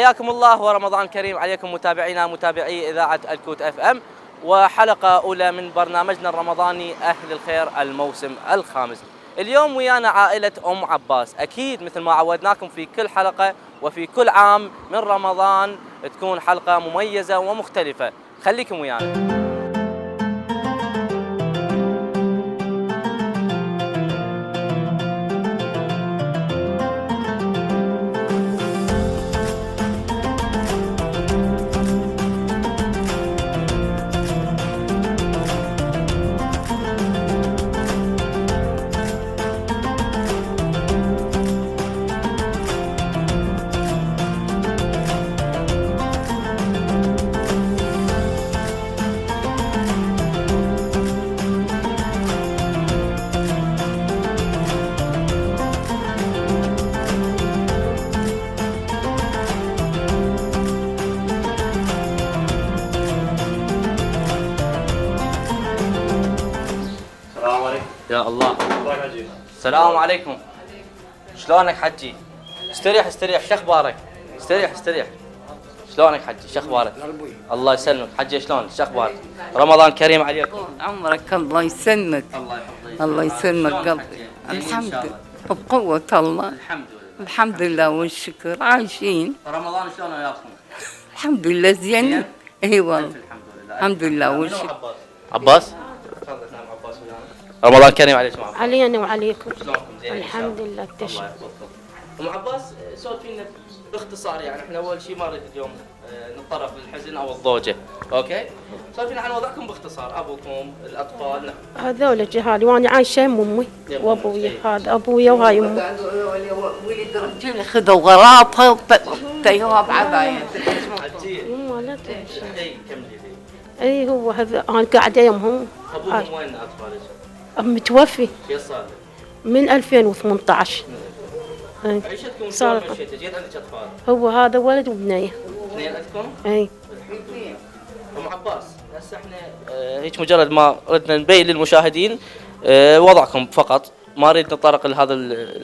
حياكم الله ورمضان كريم عليكم متابعينا متابعي إذاعة الكوت اف ام، وحلقة أولى من برنامجنا الرمضاني أهل الخير الموسم الخامس. اليوم ويانا عائلة أم عباس، أكيد مثل ما عودناكم في كل حلقة وفي كل عام من رمضان تكون حلقة مميزة ومختلفة، خليكم ويانا. يا الله. السلام عليكم. شلونك حجي؟ استريح شو اخبارك؟ استريح. شلونك حجي؟ شو اخبارك؟ الله يسلمك حجي، شلونك؟ شو اخبارك؟ رمضان كريم عليكم. عمرك الله يسلمك. الله يسلمك قلبي. الحمد لله بقوة الله. الحمد لله والشكر عايشين. رمضان شلون وياكم؟ الحمد لله زين. اي والله الحمد لله والشكر. عباس؟ رمضان كريم عليكم. علينا وعليكم. شلونكم؟ زين؟ الحمد لله الله تشكر. يحفظكم. ام عباس سولفينا باختصار، يعني احنا اول شيء ما نريد اليوم نتطرق للحزن او الضوجه، اوكي؟ سولفينا عن وضعكم باختصار، ابوكم، الاطفال. هذول جهالي وانا عايشه ام امي وابويا، هذا ابويا وهاي امي. ولد رجل خذوا غراضها وطيوها بعباية. يما لا تمشي. اي كملي لي. اي هو هذا انا قاعده يمهم. ابوكم وين اطفالك؟ متوفي شو صار؟ من 2018. عيشتكم صار شلون مشيتوا؟ جيت عندك اطفال؟ هو هذا ولد وبنيه. اثنين عندكم؟ اي. ام عباس هسه احنا هيك مجرد ما ردنا نبين للمشاهدين وضعكم فقط، ما نريد نتطرق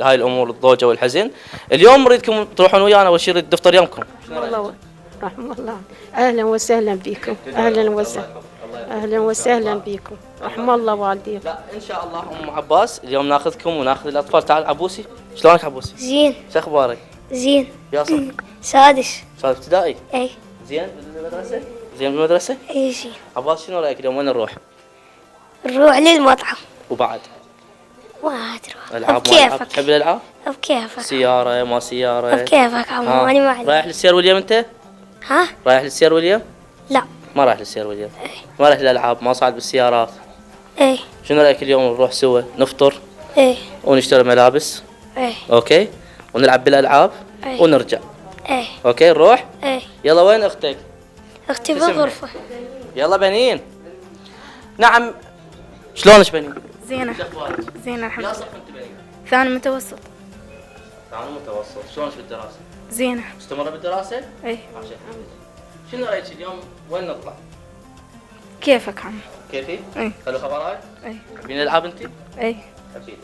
هاي الامور الضوجه والحزن. اليوم نريدكم تروحون ويانا اول شيء نريد دفتر يمكم. والله رحم الله. اهلا وسهلا بكم. اهلا وسهلا بكم. رحم الله والديكم. لا ان شاء الله ام عباس اليوم ناخذكم وناخذ الاطفال. تعال عبوسي، شلونك عبوسي؟ زين. شو اخبارك؟ زين. يا صف سادس. صف ابتدائي؟ اي. زين بالمدرسه؟ زين بالمدرسه؟ اي زين. عباس شنو رايك اليوم وين نروح؟ نروح للمطعم. وبعد؟ ما ادري. العاب بكيفك. تحب الالعاب؟ بكيفك. سياره ما سياره؟ بكيفك عمو، انا ما علي. رايح للسير ويليام انت؟ ها؟ رايح للسير ويليام؟ لا. ما رايح للسير ويليام؟ ما رايح للالعاب، ما صعد بالسيارات. اي. شنو رايك اليوم نروح سوا نفطر؟ اي. ونشتري ملابس؟ اي. اوكي؟ ونلعب بالالعاب؟ اي. ونرجع. اي. اوكي نروح؟ اي. يلا وين اختك؟ اختي اسمها؟ بالغرفة. يلا بنين. نعم شلونك بنين؟ زينة. شو اخبارك؟ زينة الحمد يا لله. صف انت بنين؟ ثاني متوسط. ثاني متوسط، شلونك بالدراسة؟ زينة. مستمرة بالدراسة؟ اي. ماشي. شنو رايك اليوم وين نطلع؟ كيفك عم؟ كيفي؟ اي. حلو خبرات؟ اي. تبين نلعب انت؟ اي. اكيد.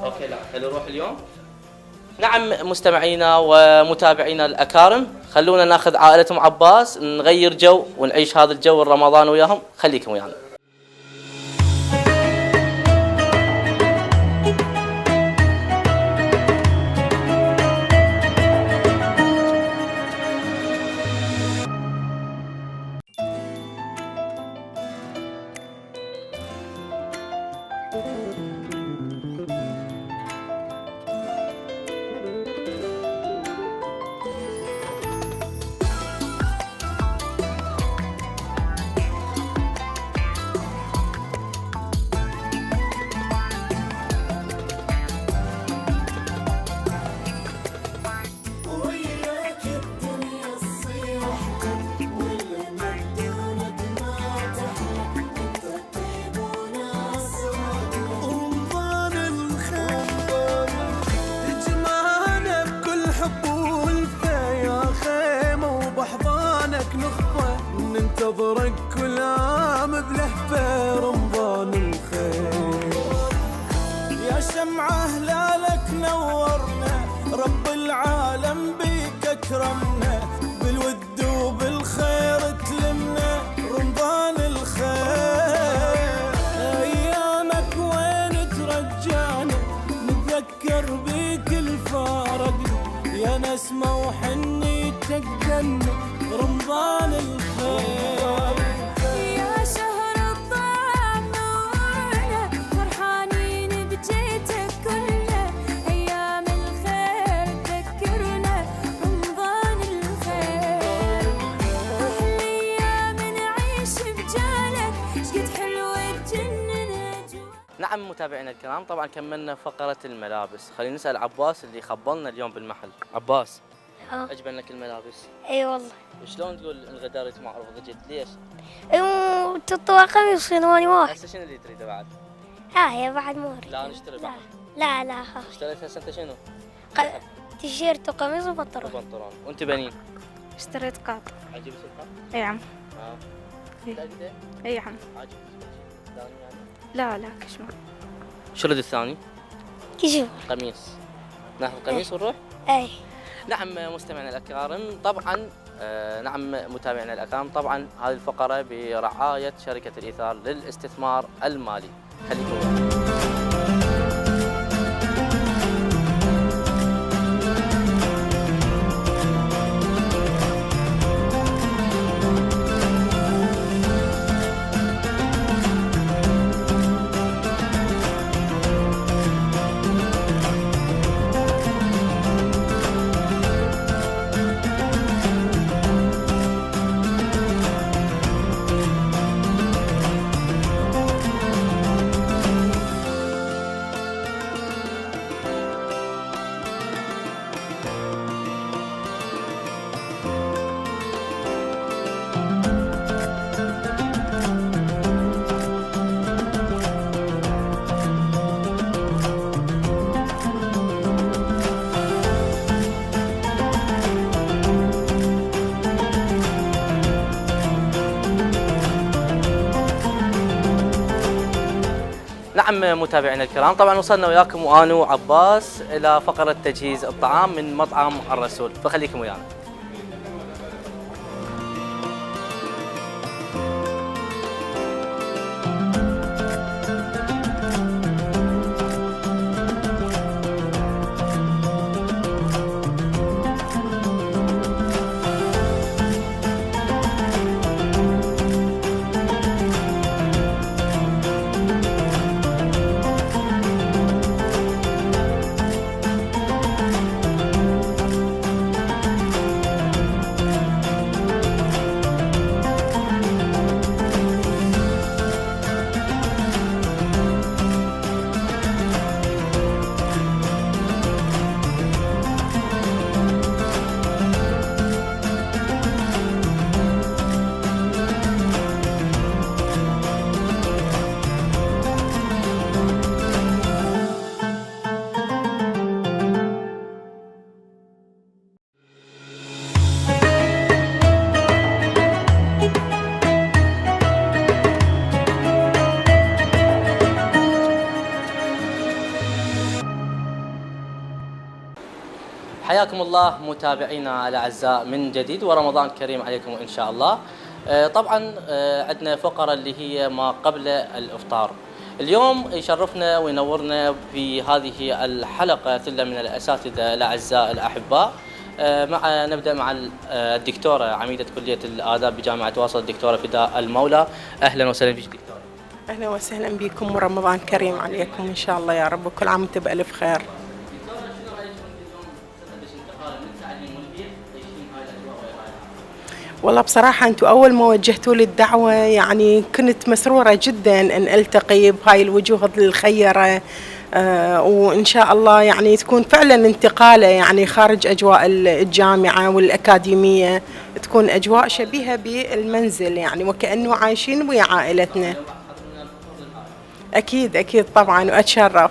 اوكي لا حلو نروح اليوم. نعم مستمعينا ومتابعينا الاكارم، خلونا ناخذ عائلة ام عباس نغير جو ونعيش هذا الجو الرمضان وياهم، خليكم ويانا. ننتظرك كل عام بلهفة رمضان الخير، يا شمعة هلالك نورنا رب العالم بيك تكرمنا بالود وبالخير تلمنا رمضان الخير. أيامك وين ترجعنا نتذكر بيك الفارق يا نسمة وحني تجنن رمضان الخير. يا شهر الطعام نورنا فرحانين بجيتك كله أيام الخير تذكرنا رمضان الخير. أحلى أيام نعيش بجالك شقد حلوة تجنن أجواء. نعم متابعينا الكرام، طبعا كملنا فقرة الملابس. خلينا نسأل عباس اللي خبلنا اليوم بالمحل. عباس، عجبن لك الملابس؟ اي والله. وشلون تقول انغدرت مع رفض جد؟ ليش؟ تطوع قميص عنواني واحد. هسه شنو اللي تريده بعد؟ لا هي بعد ما أريد. لا نشتري بعد. لا اشتريت هسه انت شنو؟ تيشيرت وقميص وبنطلون. وبنطلون. وانت بنين؟ اشتريت قاطع. عجبك القط؟ اي عم. متأكدة؟ اي عم. عجبك الثاني لا يعني؟ كشمال. شو رد الثاني؟ كيشوف. قميص. ناخذ قميص ونروح؟ اي. نعم مستمعينا الأكرام، طبعا نعم متابعينا الأكرام، طبعا هذه الفقرة برعاية شركة الإيثار للاستثمار المالي. خليكم ويانا. نعم متابعينا الكرام، طبعا وصلنا وياكم وانا وعباس الى فقره تجهيز الطعام من مطعم الرسول، فخليكم ويانا. حياكم الله متابعينا الاعزاء من جديد، ورمضان كريم عليكم ان شاء الله. طبعا عندنا فقره اللي هي ما قبل الافطار. اليوم يشرفنا وينورنا في هذه الحلقه ثله من الاساتذه الاعزاء الاحباء. نبدا مع الدكتوره عميده كليه الاداب بجامعه واسط الدكتوره فداء المولى. اهلا وسهلا بك دكتوره. اهلا وسهلا بكم ورمضان كريم عليكم ان شاء الله يا رب، وكل عام وانتم بالف خير. والله بصراحة أنتم أول ما وجهتوا لي الدعوة يعني كنت مسرورة جدا أن ألتقي بهاي الوجوه الخيرة، وإن شاء الله يعني تكون فعلا انتقالة يعني خارج أجواء الجامعة والأكاديمية، تكون أجواء شبيهة بالمنزل يعني وكأنه عايشين ويا عائلتنا. أكيد أكيد طبعا، وأتشرف.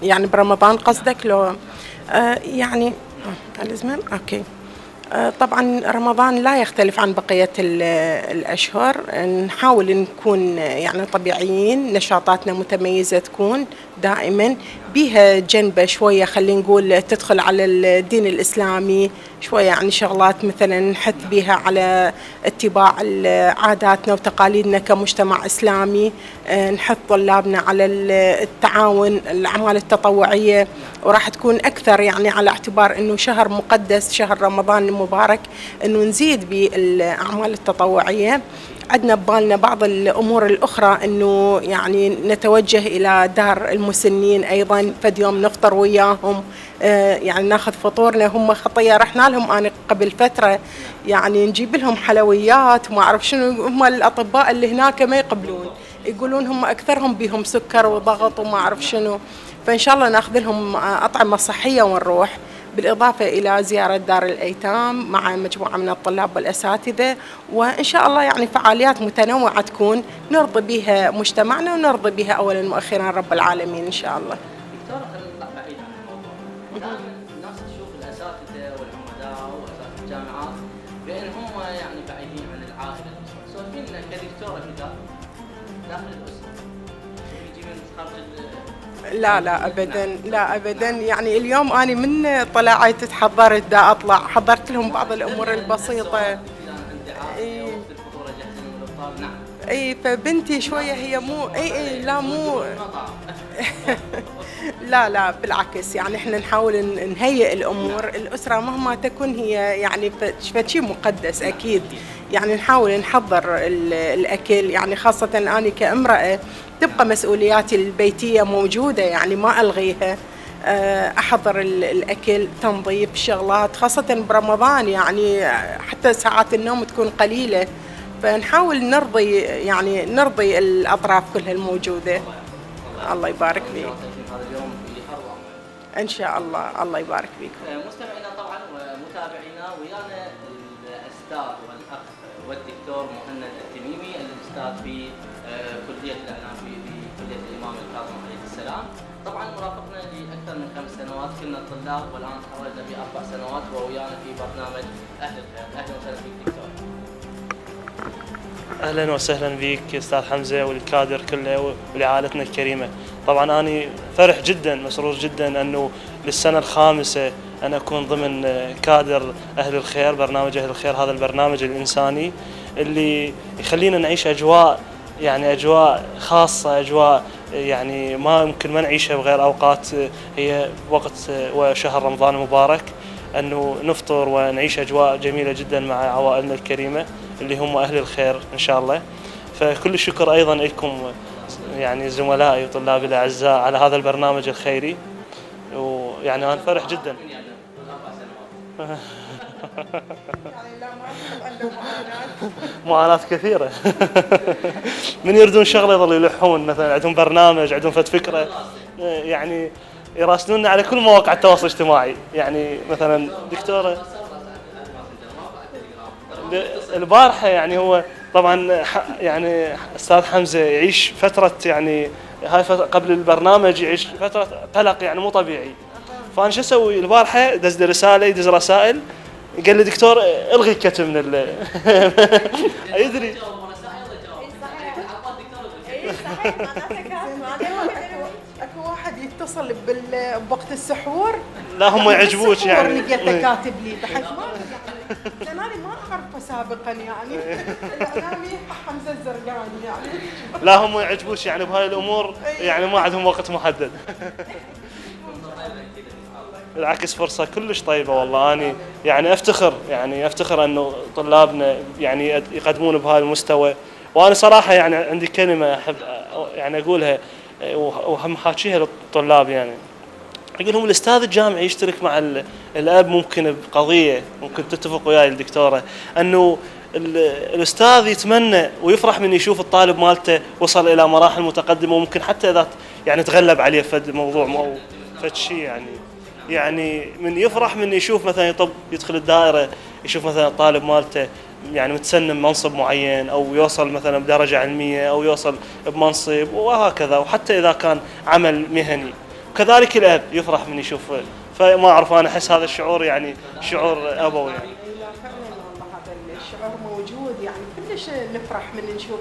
يعني برمضان قصدك؟ لو يعني الزمان اوكي. طبعا رمضان لا يختلف عن بقية الأشهر. نحاول نكون يعني طبيعيين، نشاطاتنا متميزة تكون دائما بها جنبة شوية، خلينا نقول تدخل على الدين الإسلامي شوية، يعني شغلات مثلا نحث بها على اتباع عاداتنا وتقاليدنا كمجتمع إسلامي، نحث طلابنا على التعاون، الأعمال التطوعية، وراح تكون أكثر يعني على اعتبار أنه شهر مقدس، شهر رمضان المبارك، أنه نزيد بالأعمال التطوعية. عندنا ببالنا بعض الأمور الأخرى، أنه يعني نتوجه إلى دار المسنين أيضا، فد يوم نفطر وياهم، يعني ناخذ فطورنا. هم خطية رحنا لهم أنا قبل فترة، يعني نجيب لهم حلويات وما أعرف شنو، هم الأطباء اللي هناك ما يقبلون، يقولون هم أكثرهم بهم سكر وضغط وما أعرف شنو، فإن شاء الله ناخذ لهم أطعمة صحية ونروح، بالإضافة إلى زيارة دار الأيتام مع مجموعة من الطلاب والأساتذة، وإن شاء الله يعني فعاليات متنوعة تكون نرضي بها مجتمعنا ونرضي بها أولا وأخيرا رب العالمين إن شاء الله. دكتورة خلينا نطلع بعيد عن الموضوع. دائما الناس تشوف الأساتذة والعمداء وأساتذة الجامعات بأن هم يعني بعيدين عن العائلة. سولفينا كدكتورة كذا داخل الأسرة يجي من خارج لا أبدا، لا أبدا، يعني اليوم أنا من طلعت تحضرت دا أطلع، حضرت لهم بعض الأمور البسيطة. اي فبنتي شويه هي مو اي لا مو لا بالعكس، يعني احنا نحاول نهيئ الامور. الاسره مهما تكن هي يعني شيء مقدس اكيد، يعني نحاول نحضر الاكل، يعني خاصه انا كامراه تبقى مسؤولياتي البيتيه موجوده، يعني ما الغيها، احضر الاكل، تنظيف شغلات، خاصه برمضان يعني حتى ساعات النوم تكون قليله، فنحاول نرضي الأطراف كلها الموجودة. الله يبارك فيك. هذا اليوم إن شاء الله، الله يبارك فيكم. مستمعينا طبعا ومتابعينا ويانا الأستاذ والأخ والدكتور مهند التميمي، الأستاذ في كلية الإعلام في كلية الإمام الكاظم عليه السلام. طبعا مرافقنا لأكثر من 5 سنوات، كنا طلاب والآن تخرجنا ب4 سنوات وويانا في برنامج أهل الخير. أهلا وسهلا فيك دكتور. اهلا وسهلا بك استاذ حمزه والكادر كله ولعائلتنا الكريمه. طبعا انا فرح جدا، مسرور جدا انه للسنه الخامسه انا اكون ضمن كادر اهل الخير، برنامج اهل الخير، هذا البرنامج الانساني اللي يخلينا نعيش اجواء، يعني اجواء خاصه، اجواء يعني ما يمكن ما نعيشها بغير اوقات هي وقت وشهر رمضان المبارك، انه نفطر ونعيش اجواء جميله جدا مع عوائلنا الكريمه اللي هم أهل الخير إن شاء الله. فكل الشكر أيضا لكم يعني زملائي وطلابي الأعزاء على هذا البرنامج الخيري، ويعني أنا فرح جدا. معاناة كثيرة. من يردون شغلة يظلوا يلحون، مثلا عندهم برنامج، عندهم فكرة، يعني يراسلوننا على كل مواقع التواصل الاجتماعي. يعني مثلا دكتورة البارحة، يعني هو طبعا يعني استاذ حمزة يعيش فترة، يعني هاي قبل البرنامج يعيش فترة قلق يعني مو طبيعي، فانا شو اسوي البارحة؟ دز لي رسالة، يدز رسائل، قال لي دكتور الغي الكتب من يدري اكو واحد يتصل بوقت السحور، لا هم يعجبوك يعني لقيته كاتب لي بحيث لأن أنا ما أعرفه سابقا، يعني الإعلامي حمزة الزرقاني يعني. لا هم يعجبوش يعني بهاي الأمور، يعني ما عندهم وقت محدد. بالعكس فرصة كلش طيبة والله. أنا يعني أفتخر أنه طلابنا يعني يقدمون بهذا المستوى. وأنا صراحة يعني عندي كلمة أحب يعني أقولها وهم حاكيها للطلاب، يعني أقول لهم الأستاذ الجامعي يشترك مع الأب ممكن بقضية، ممكن تتفق وياي الدكتورة، أنه الأستاذ يتمنى ويفرح من يشوف الطالب مالته وصل إلى مراحل متقدمة، وممكن حتى إذا يعني تغلب عليه فد موضوع أو فد شيء، يعني من يفرح من يشوف مثلا يدخل الدائرة، يشوف مثلا الطالب مالته يعني متسنم منصب معين، أو يوصل مثلا بدرجة علمية، أو يوصل بمنصب وهكذا، وحتى إذا كان عمل مهني. كذلك الأب يفرح من يشوف، فما أعرف أنا أحس هذا الشعور يعني شعور أبوي يعني. الشعور موجود، يعني كلش نفرح من نشوف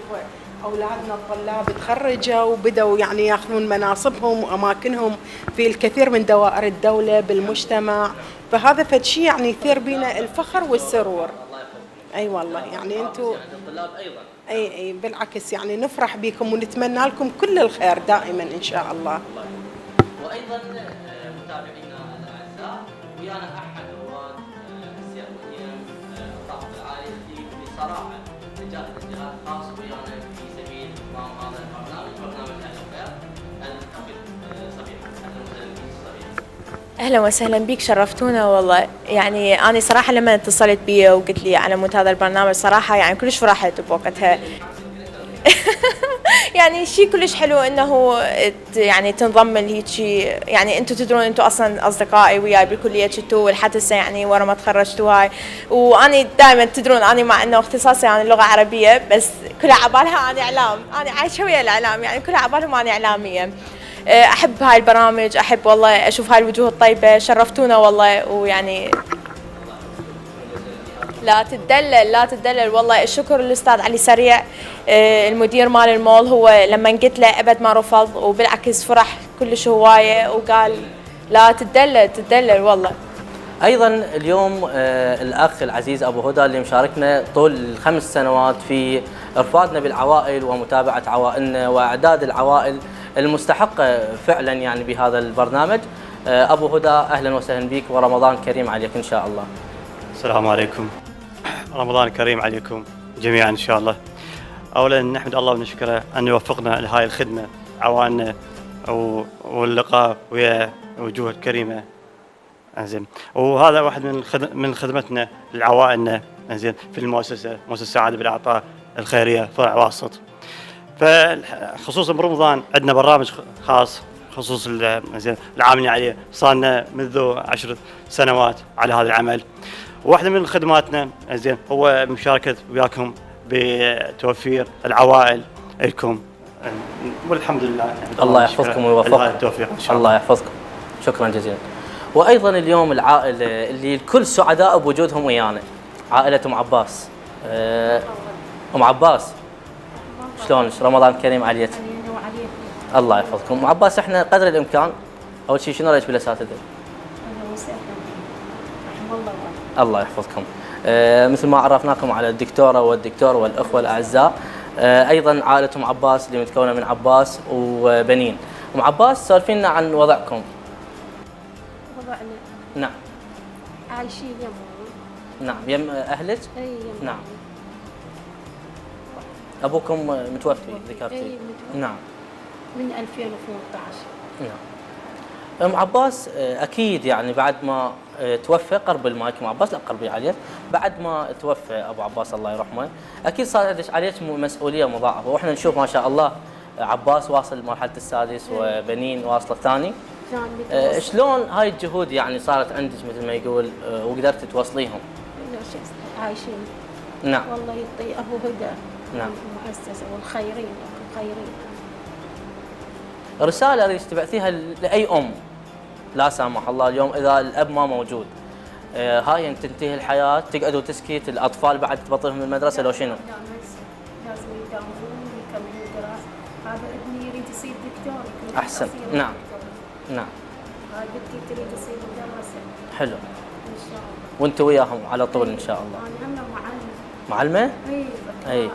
أولادنا الطلاب تخرجوا وبدأوا يعني ياخذون مناصبهم وأماكنهم في الكثير من دوائر الدولة بالمجتمع، فهذا فد شيء يعني يثير بينا الفخر والسرور. أي والله يعني أنتم الطلاب أيضا. أي بالعكس يعني نفرح بكم ونتمنى لكم كل الخير دائما إن شاء الله. وأيضا متابعينا الأعزاء، ويانا أحد رواد السياسيين الطاقم العالي اللي بصراحة جاهد اجتهاد خاص ويانا في سبيل إتمام هذا برنامج أهل الخير، الأخت صبيحة. أهلا وسهلا بك صبيحة. اهلا وسهلا بك، شرفتونا والله. يعني انا صراحه لما اتصلت بي وقلت لي على مود هذا البرنامج صراحه يعني كلش فرحت بوقتها. يعني شيء كلش حلو انه يعني تنضم لهيك، يعني انتم تدرون انتم اصلا اصدقائي وياي بالكليه كنتوا لحد هسه يعني ورا ما تخرجتوا هاي، واني دائما تدرون اني مع انه اختصاصي يعني لغه عربيه بس كلها عبالها اني اعلام، انا عايشه ويا الاعلام يعني كلها عبالهم اني اعلاميه. احب هاي البرامج، احب والله اشوف هاي الوجوه الطيبه، شرفتونا والله. ويعني لا تتدلل لا تتدلل والله. الشكر للاستاذ علي سريع المدير مال المول، هو لما قلت له ابد ما رفض وبالعكس فرح كلش هوايه وقال لا تتدلل تتدلل والله. ايضا اليوم الاخ العزيز ابو هدى اللي مشاركنا طول 5 سنوات في ارفادنا بالعوائل ومتابعه عوائلنا واعداد العوائل المستحقه فعلا يعني بهذا البرنامج. ابو هدى اهلا وسهلا بك ورمضان كريم عليك ان شاء الله. السلام عليكم، رمضان كريم عليكم جميعا ان شاء الله. اولا نحمد الله ونشكره ان يوفقنا لهاي الخدمه، عوائلنا واللقاء ويا وجوه الكريمه. انزين، وهذا واحد من خدمتنا لعوائلنا انزين في المؤسسه، مؤسسه سعاده بالاعطاء الخيريه فرع واسط. فخصوصا برمضان عندنا برنامج خاص خصوص انزين العاملين عليه، صارنا منذ 10 سنوات على هذا العمل. واحده من خدماتنا انزين هو مشاركه وياكم بتوفير العوائل لكم، والحمد لله. الله يحفظكم ويوفقكم. التوفيق ان شاء الله. الله يحفظكم، شكرا جزيلا. وايضا اليوم العائله اللي الكل سعداء بوجودهم ويانا، عائله ام عباس. ام عباس شلونك؟ رمضان كريم عليك. الله يحفظكم. ام عباس احنا قدر الامكان اول شيء شنو رايك بالاساتذه؟ الله يحفظكم. مثل ما عرفناكم على الدكتوره والدكتور والاخوه الاعزاء، ايضا عائله ام عباس اللي متكونه من عباس وبنين. ام عباس سولفينا عن وضعكم. وضعنا نعم. عايشين يمهم. نعم، يم اهلك؟ اي يمهم. نعم. ابوكم متوفي ذكرتي؟ اي متوفي. نعم. من 2013. نعم. ام عباس اكيد يعني بعد ما توفى، قرب المايك ام عباس، لا قربي عليه، بعد ما توفى ابو عباس الله يرحمه اكيد صار عليك مسؤوليه مضاعفه، واحنا نشوف ما شاء الله عباس واصل مرحله السادس وبنين واصله الثاني. شلون هاي الجهود يعني صارت عندك مثل ما يقول وقدرت توصليهم؟ عايشين. نعم. والله يعطي ابو هدى. نعم. المؤسسه والخيرين خيرين. رساله اريد تبعثيها لاي ام لا سامح الله اليوم اذا الاب ما موجود، هاي ان تنتهي الحياه تقعد وتسكت، الاطفال بعد تبطلهم من المدرسه لو شنو؟ لازم يداومون ويكملون دراسه. هذا ابني يريد يصير دكتور. احسن. نعم. نعم. هاي بنتي تريد تصير مدرسه. حلو. ان شاء الله. وانت وياهم على طول ان شاء الله. انا معلمه. معلمه؟ اي. اي.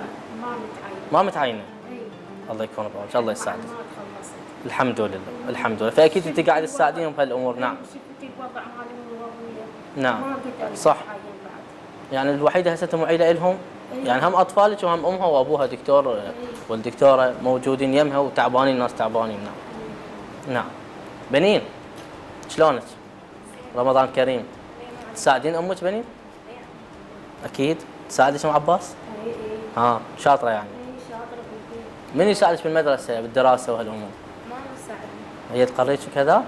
ما متعينه. اي. الله يكون بعونك، الله يساعدك. ما تخلصت. الحمد لله، الحمد لله، فاكيد انت قاعده تساعديهم بهالامور. نعم. شفتي الوضع مالهم وابويا. نعم. ما قدرت صح. أتعين بعد. يعني الوحيده هسه معيله لهم، يعني هم اطفالك وهم امها وابوها دكتور والدكتوره موجودين يمها وتعبانين، ناس تعبانين. نعم. نعم. بنين شلونك؟ رمضان كريم. تساعدين امك بنين؟ اكيد تساعدك ام عباس؟ اي. ها شاطره يعني. اي شاطره بالبيت. من يساعدك بالمدرسه بالدراسه وهالامور؟ ما مساعدني. هي تقريك وكذا؟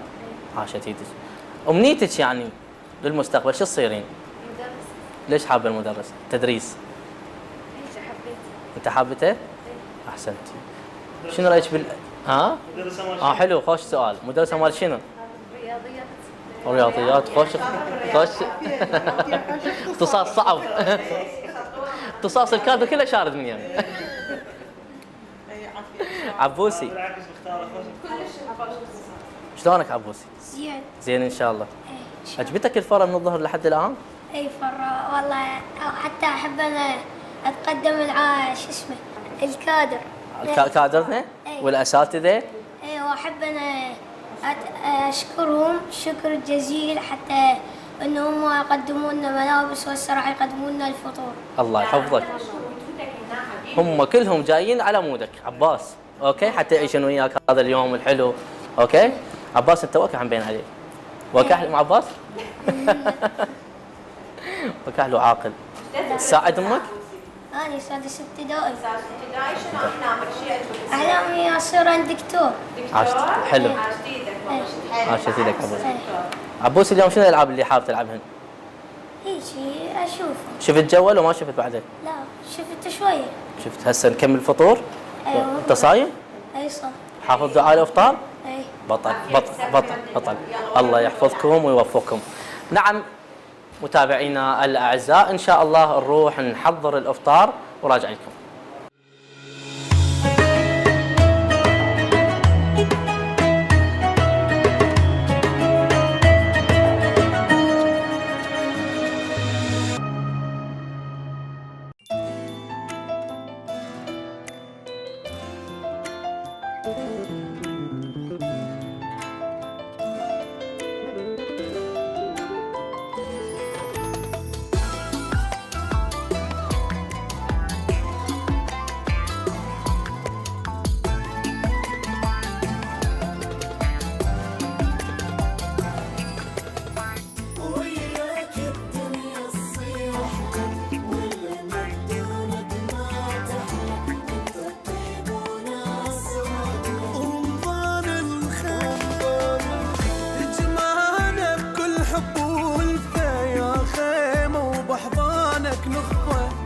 عاشت ايدك. امنيتك يعني للمستقبل شو تصيرين؟ مدرسه. ليش حابه المدرسه؟ تدريس. ايش حبيت. انت حابته؟ احسنتي. شنو رايك ها؟ حلو، خوش سؤال. مدرسه مال شنو؟ رياضيات. رياضيات. خوش اختصاص صعب. اختصاص الكادر كله شارد من يمي. عبوسي شلونك عبوسي؟ زين. زين ان شاء الله. عجبتك الفرة من الظهر لحد الان؟ اي فرة والله، أو حتى احب انا اتقدم مع شو اسمه الكادر. كادرنا والاساتذه. اي واحب انا اشكرهم شكر جزيل حتى انهم يقدمون لنا ملابس وهسه راح يقدمون لنا الفطور. الله يحفظك. هم كلهم جايين على مودك عباس، اوكي، حتى يعيشون وياك هذا اليوم الحلو. اوكي عباس انت وكح مبين عليك. وكح مع عباس؟ وكح له عاقل. تساعد امك؟ أنا سادس ابتدائي. شنو أحلامك؟ أحلامي أصير عند دكتور. عاشت حلو. عاشت ايدك عبوس. عبوس اليوم شنو الالعاب اللي حابب تلعبهن؟ هيجي أشوفه. شفت جول وما شفت بعدين؟ لا شفت شوية. شفت هسه نكمل فطور؟ أيوة. انت صايم؟ أي صح. حافظ دعاء الافطار؟ أي. بطل بطل بطل بطل. الله يحفظكم ويوفقكم. نعم متابعينا الاعزاء، ان شاء الله نروح نحضر الافطار وراجع لكم.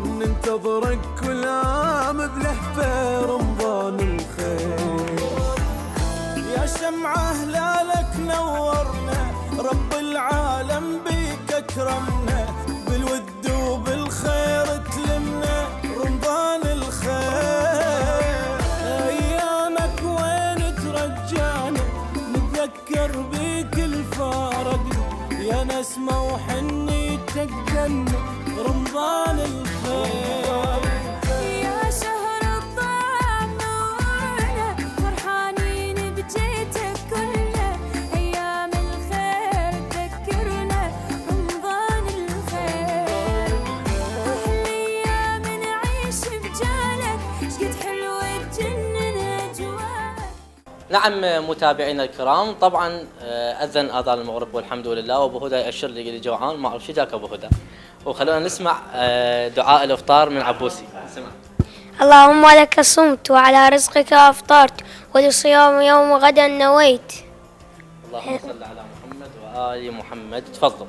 ننتظرك كل عام بلهفة رمضان الخير، يا شمعة هلالك نورنا، رب العالم بيك أكرمنا، بالود وبالخير تلمنا رمضان الخير، أيامك وين ترجعنا نتذكر بيك الفارق، يا نسمة وحنيتك جنة رمضان الخير. يا شهر الطعام نورنا، فرحانين بجيتك كله، أيام الخير تذكرنا رمضان الخير، أحلى أيام نعيش بجالك، شقد حلوة تجنن أجواك. نعم متابعينا الكرام، طبعا اذن اذان المغرب والحمد لله، وابو هدى ياشر لي قال جوعان، ما اعرف شو ذاك ابو هدى. وخلونا نسمع دعاء الافطار من عبوسي. اسمع. اللهم لك صمت وعلى رزقك أفطرت ولصيام يوم غدا نويت. اللهم صل على محمد وآل محمد. تفضل.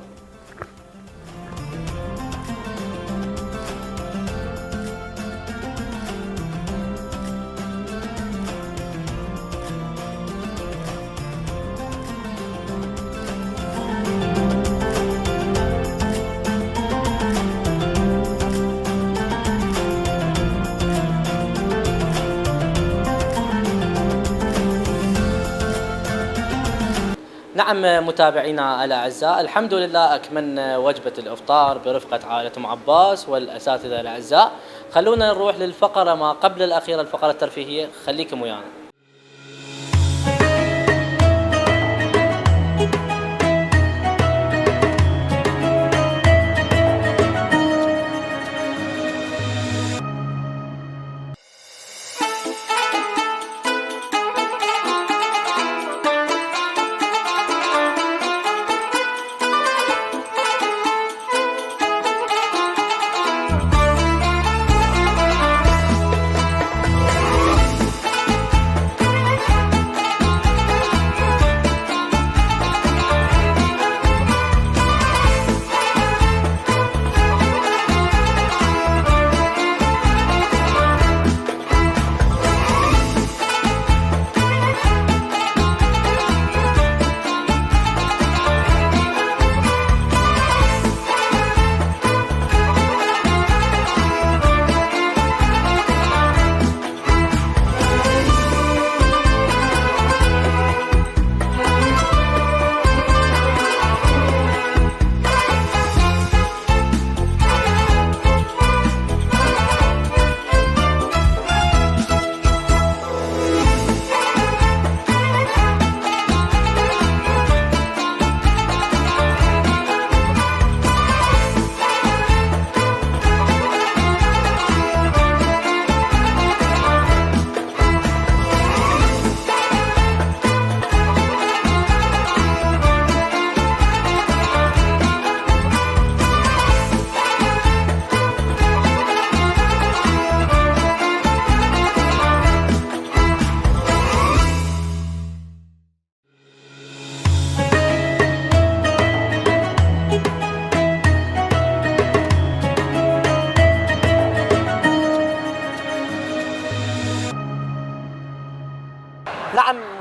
نعم متابعينا الأعزاء، الحمد لله أكملنا وجبة الإفطار برفقة عائلة أم عباس والأساتذة الأعزاء. خلونا نروح للفقرة ما قبل الأخيرة، الفقرة الترفيهية، خليكم ويانا.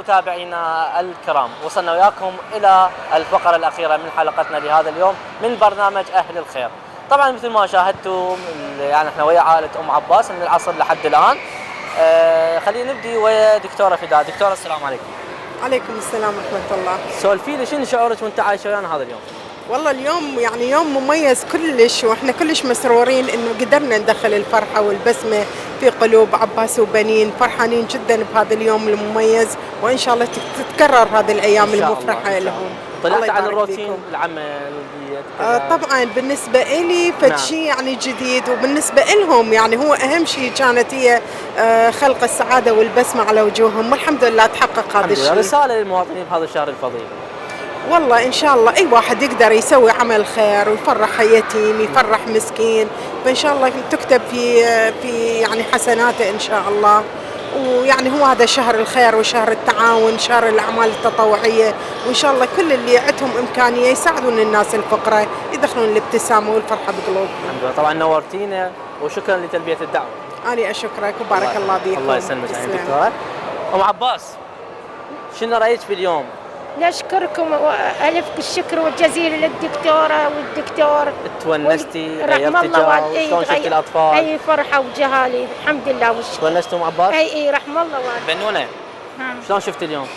متابعينا الكرام، وصلنا وياكم إلى الفقرة الأخيرة من حلقتنا لهذا اليوم من برنامج أهل الخير. طبعا مثل ما شاهدتم يعني احنا ويا عائلة أم عباس من العصر لحد الآن. خلينا نبدي ويا دكتورة فداء. دكتورة السلام عليكم. عليكم السلام ورحمة الله. سولفي لي شنو شعورك وانت عايشة ويانا هذا اليوم؟ والله اليوم يعني يوم مميز كلش، واحنا كلش مسرورين انه قدرنا ندخل الفرحة والبسمة في قلوب عباس وبنين، فرحانين جدا بهذا اليوم المميز، وان شاء الله تتكرر هذه الايام المفرحة لهم. طلعت على الروتين العمل طبعا بالنسبة إلي فشي يعني جديد، وبالنسبة لهم يعني هو أهم شيء كانت هي خلق السعادة والبسمة على وجوههم، والحمد لله تحقق هذا الشيء. رسالة للمواطنين بهذا الشهر الفضيل. والله إن شاء الله أي واحد يقدر يسوي عمل خير ويفرح يتيم يفرح مسكين، فإن شاء الله تكتب في يعني حسناته إن شاء الله. ويعني هو هذا شهر الخير وشهر التعاون، شهر الأعمال التطوعية، وإن شاء الله كل اللي عندهم إمكانية يساعدون الناس الفقراء يدخلون الابتسامة والفرحة بقلوبهم. الحمد لله. طبعا نورتينا وشكرا لتلبية الدعوة. أنا أشكرك وبارك الله بيكم. الله يسلمك دكتورة. أم عباس شنو رأيك في اليوم؟ نشكركم وألف الشكر والجزيل للدكتورة والدكتور. تونستي؟ غيرتي جو؟ شلون شفتي الأطفال؟ أي فرحة وجهالي الحمد لله والشكر. تونستوا أم عباس؟ أي رحم الله والديك. بنونة شلون شفتي اليوم؟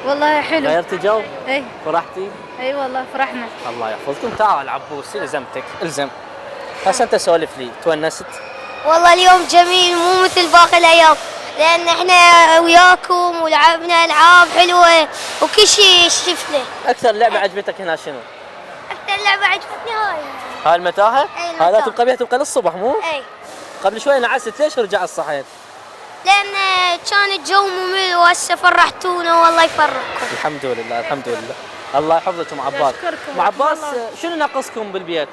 والله حلو. غيرتي جو؟ اي فرحتي؟ اي والله فرحنا. الله يحفظكم. تعال عبوس الزمتك الزم. هسه انت سولف لي، تونست؟ والله اليوم جميل مو مثل باقي الأيام، لأن احنا وياكم ولعبنا ألعاب حلوة وكل شيء شفنا. أكثر لعبة عجبتك هنا شنو؟ أكثر لعبة عجبتني هاي المتاهة؟ المتاهة. هذا تبقى بيها تبقى للصبح مو؟ أي. قبل شوي نعست، ليش رجعت صحيت؟ لأن كان الجو ممل وهسه فرحتونا والله يفرحكم. الحمد لله الحمد لله. الله يحفظك ام عباس. ام عباس شنو ناقصكم بالبيت؟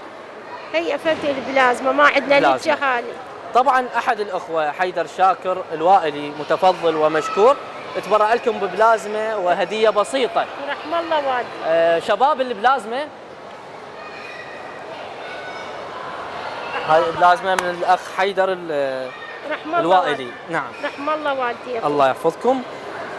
هي فتي البلازمة ما عندنا للجهالي. طبعا احد الاخوه حيدر شاكر الوائلي متفضل ومشكور تبرع لكم ببلازمه وهديه بسيطه. رحم الله والديك. شباب البلازمه هاي البلازمه من الاخ حيدر رحم الله الوائلي. نعم رحم الله والديك. الله يحفظكم.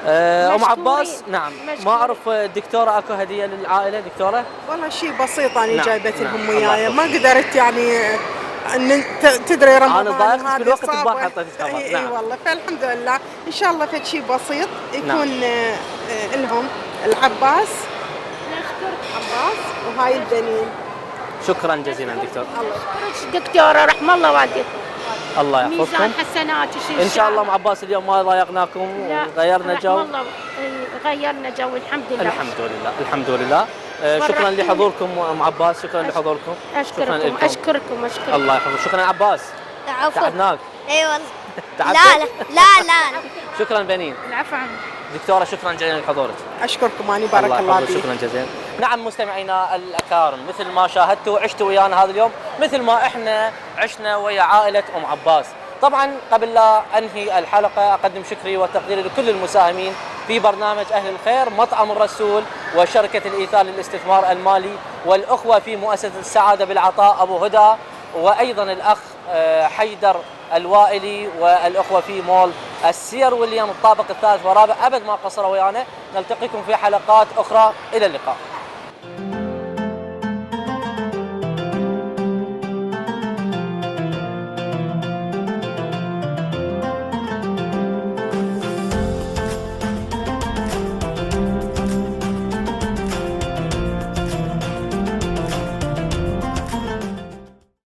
ام عباس نعم مشكورين. ما اعرف دكتوره اكو هديه للعائله دكتوره؟ والله شيء بسيط انا نعم. جايبت لهم نعم. وياي، ما قدرت يعني ان تدري رمضان انا ضايقت في الوقت البارح حطيت الخبر. اي نعم. والله فالحمد لله ان شاء الله في شيء بسيط يكون لهم العباس. نشكرك عباس وهاي البنين. شكرا جزيلا دكتور. دكتورة رحم الله والديك. الله يحفظكم. ميزان حسنات ان شاء الله ام عباس اليوم ما ضايقناكم وغيرنا جو. والله غيرنا جو الحمد لله. الحمد لله الحمد لله. شكرا لحضوركم ام عباس، شكرا لحضوركم. اشكركم اشكركم. الله يحفظك. شكرا عباس. العفو. تعبناك. اي والله. تعبت؟ لا. شكرا بنين. العفو عنك. دكتوره شكرا جزيلا لحضورك. اشكركم اني بارك الله فيك. شكرا جزيلا. نعم مستمعينا الاكارم، مثل ما شاهدتوا عشتوا ويانا هذا اليوم مثل ما احنا عشنا ويا عائله ام عباس. طبعا قبل لا انهي الحلقه اقدم شكري وتقديري لكل المساهمين في برنامج اهل الخير، مطعم الرسول وشركه الايثار للاستثمار المالي، والاخوه في مؤسسه السعاده بالعطاء ابو هدى، وايضا الاخ حيدر الوائلي، والاخوه في مول السير ويليام الطابق الثالث والرابع. ابد ما قصروا ويانا. نلتقيكم في حلقات اخرى، الى اللقاء.